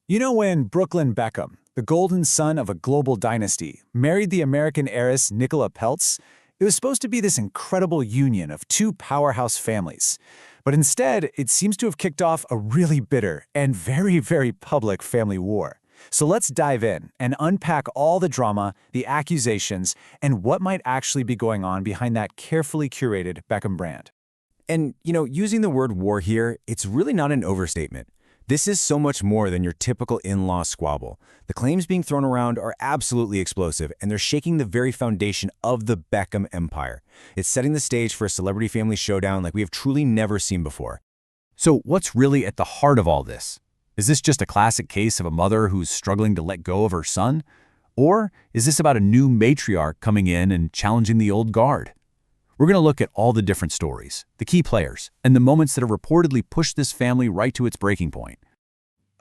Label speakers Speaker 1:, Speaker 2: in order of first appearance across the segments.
Speaker 1: You know when Brooklyn Beckham, the golden son of a global dynasty, married the American heiress Nicola Peltz? It was supposed to be this incredible union of two powerhouse families. But instead, it seems to have kicked off a really bitter and very public family war. So let's dive in and unpack all the drama, the accusations, and what might actually be going on behind that carefully curated Beckham brand.
Speaker 2: And, using the word war here, it's really not an overstatement. This is so much more than your typical in-law squabble. The claims being thrown around are absolutely explosive, and they're shaking the very foundation of the Beckham empire. It's setting the stage for a celebrity family showdown like we have truly never seen before. So what's really at the heart of all this? Is this just a classic case of a mother who's struggling to let go of her son? Or is this about a new matriarch coming in and challenging the old guard? We're going to look at all the different stories, the key players, and the moments that have reportedly pushed this family right to its breaking point.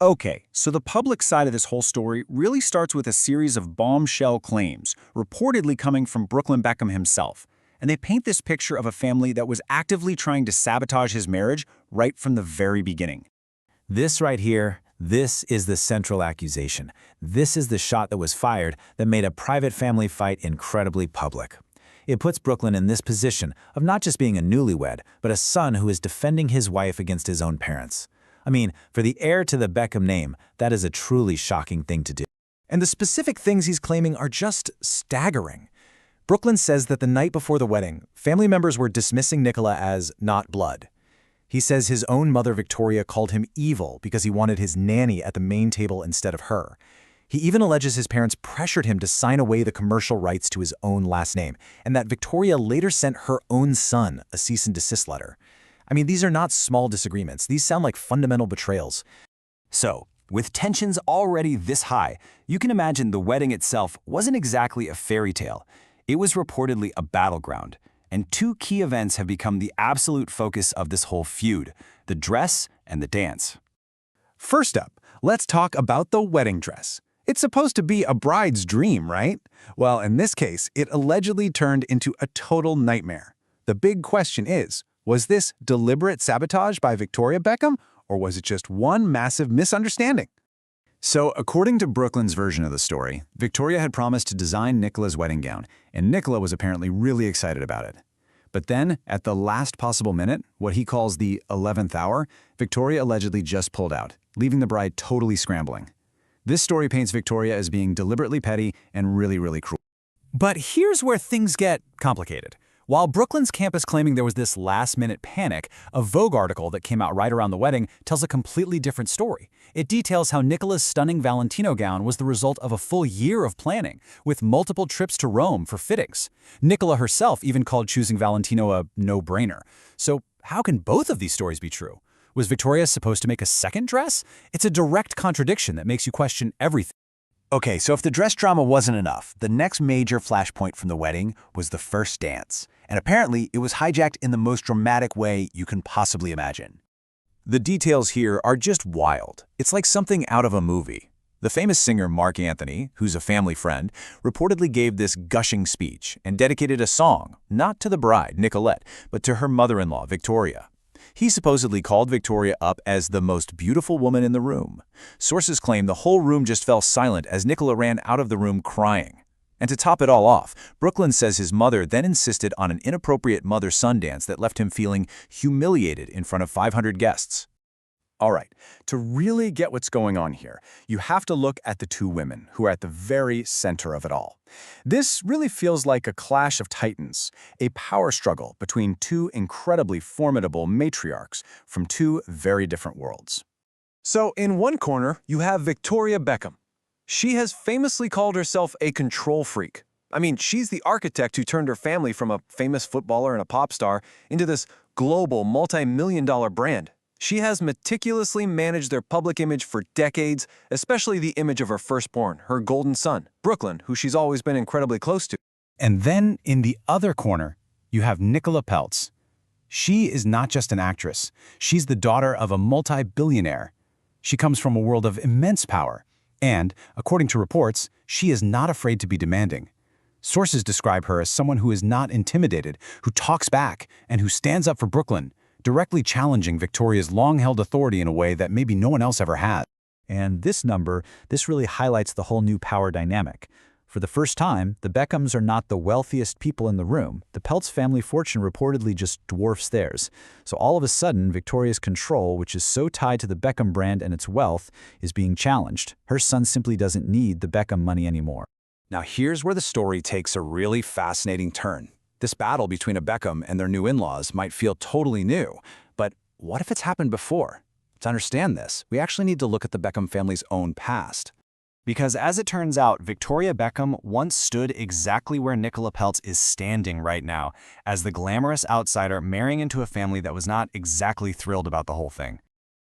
Speaker 3: Okay, so the public side of this whole story really starts with a series of bombshell claims, reportedly coming from Brooklyn Beckham himself. And they paint this picture of a family that was actively trying to sabotage his marriage right from the very beginning.
Speaker 1: This right here, this is the central accusation. This is the shot that was fired that made a private family fight incredibly public. It puts Brooklyn in this position of not just being a newlywed, but a son who is defending his wife against his own parents. I mean, for the heir to the Beckham name, that is a truly shocking thing to do. And the specific things he's claiming are just staggering. Brooklyn says that the night before the wedding, family members were dismissing Nicola as not blood. He says his own mother Victoria called him evil because he wanted his nanny at the main table instead of her. He even alleges his parents pressured him to sign away the commercial rights to his own last name, and that Victoria later sent her own son a cease and desist letter. I mean, these are not small disagreements. These sound like fundamental betrayals.
Speaker 2: So, with tensions already this high, you can imagine the wedding itself wasn't exactly a fairy tale. It was reportedly a battleground. And two key events have become the absolute focus of this whole feud: the dress and the dance.
Speaker 3: First up, let's talk about the wedding dress. It's supposed to be a bride's dream, right? Well, in this case, it allegedly turned into a total nightmare. The big question is, was this deliberate sabotage by Victoria Beckham, or was it just one massive misunderstanding?
Speaker 1: So, according to Brooklyn's version of the story, Victoria had promised to design Nicola's wedding gown, and Nicola was apparently really excited about it. But then, at the last possible minute, what he calls the 11th hour, Victoria allegedly just pulled out, leaving the bride totally scrambling. This story paints Victoria as being deliberately petty and really cruel. But here's where things get complicated. While Brooklyn's camp is claiming there was this last-minute panic, a Vogue article that came out right around the wedding tells a completely different story. It details how Nicola's stunning Valentino gown was the result of a full year of planning, with multiple trips to Rome for fittings. Nicola herself even called choosing Valentino a no-brainer. So how can both of these stories be true? Was Victoria supposed to make a second dress? It's a direct contradiction that makes you question everything.
Speaker 4: Okay, so if the dress drama wasn't enough, the next major flashpoint from the wedding was the first dance. And apparently, it was hijacked in the most dramatic way you can possibly imagine.
Speaker 1: The details here are just wild. It's like something out of a movie. The famous singer Mark Anthony, who's a family friend, reportedly gave this gushing speech and dedicated a song, not to the bride, Nicolette, but to her mother-in-law, Victoria. He supposedly called Victoria up as the most beautiful woman in the room. Sources claim the whole room just fell silent as Nicola ran out of the room crying. And to top it all off, Brooklyn says his mother then insisted on an inappropriate mother-son dance that left him feeling humiliated in front of 500 guests.
Speaker 3: All right, to really get what's going on here, you have to look at the two women who are at the very center of it all. This really feels like a clash of titans, a power struggle between two incredibly formidable matriarchs from two very different worlds. So in one corner, you have Victoria Beckham. She has famously called herself a control freak. I mean, she's the architect who turned her family from a famous footballer and a pop star into this global multi-million-dollar brand. She has meticulously managed their public image for decades, especially the image of her firstborn, her golden son, Brooklyn, who she's always been incredibly close to.
Speaker 1: And then, in the other corner, you have Nicola Peltz. She is not just an actress. She's the daughter of a multi-billionaire. She comes from a world of immense power. And, according to reports, she is not afraid to be demanding. Sources describe her as someone who is not intimidated, who talks back, and who stands up for Brooklyn, directly challenging Victoria's long-held authority in a way that maybe no one else ever had. And this really highlights the whole new power dynamic. For the first time, the Beckhams are not the wealthiest people in the room. The Peltz family fortune reportedly just dwarfs theirs. So all of a sudden, Victoria's control, which is so tied to the Beckham brand and its wealth, is being challenged. Her son simply doesn't need the Beckham money anymore.
Speaker 3: Now here's where the story takes a really fascinating turn. This battle between a Beckham and their new in-laws might feel totally new, but what if it's happened before? To understand this, we actually need to look at the Beckham family's own past.
Speaker 2: Because as it turns out, Victoria Beckham once stood exactly where Nicola Peltz is standing right now, as the glamorous outsider marrying into a family that was not exactly thrilled about the whole thing.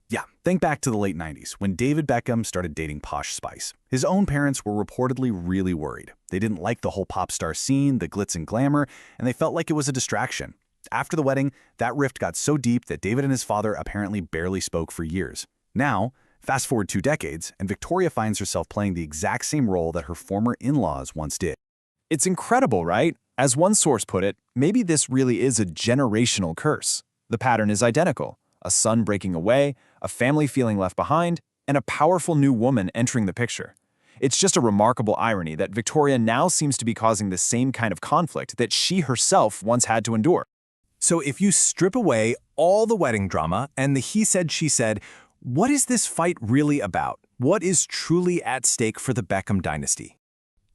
Speaker 3: Yeah, think back to the late 90s, when David Beckham started dating Posh Spice. His own parents were reportedly really worried. They didn't like the whole pop star scene, the glitz and glamour, and they felt like it was a distraction. After the wedding, that rift got so deep that David and his father apparently barely spoke for years. Now, fast forward 2 decades, and Victoria finds herself playing the exact same role that her former in-laws once did.
Speaker 5: It's incredible, right? As one source put it, maybe this really is a generational curse. The pattern is identical. A son breaking away, a family feeling left behind, and a powerful new woman entering the picture. It's just a remarkable irony that Victoria now seems to be causing the same kind of conflict that she herself once had to endure.
Speaker 4: So if you strip away all the wedding drama and the he said, she said, what is this fight really about? What is truly at stake for the Beckham dynasty?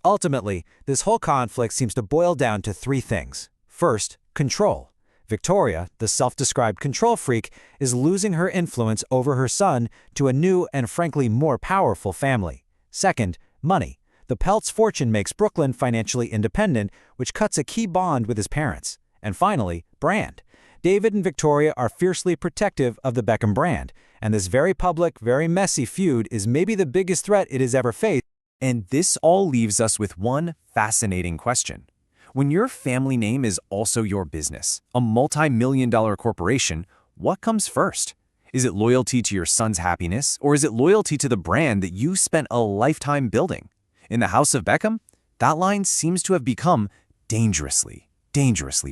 Speaker 2: Ultimately, this whole conflict seems to boil down to 3 things. First, control. Victoria, the self-described control freak, is losing her influence over her son to a new and frankly more powerful family. Second, money. The Peltz fortune makes Brooklyn financially independent, which cuts a key bond with his parents. And finally, brand. David and Victoria are fiercely protective of the Beckham brand, and this very public, very messy feud is maybe the biggest threat it has ever faced.
Speaker 5: And this all leaves us with one fascinating question. When your family name is also your business, a multi-million-dollar corporation, what comes first? Is it loyalty to your son's happiness, or is it loyalty to the brand that you spent a lifetime building? In the House of Beckham, that line seems to have become dangerously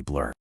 Speaker 5: blurred.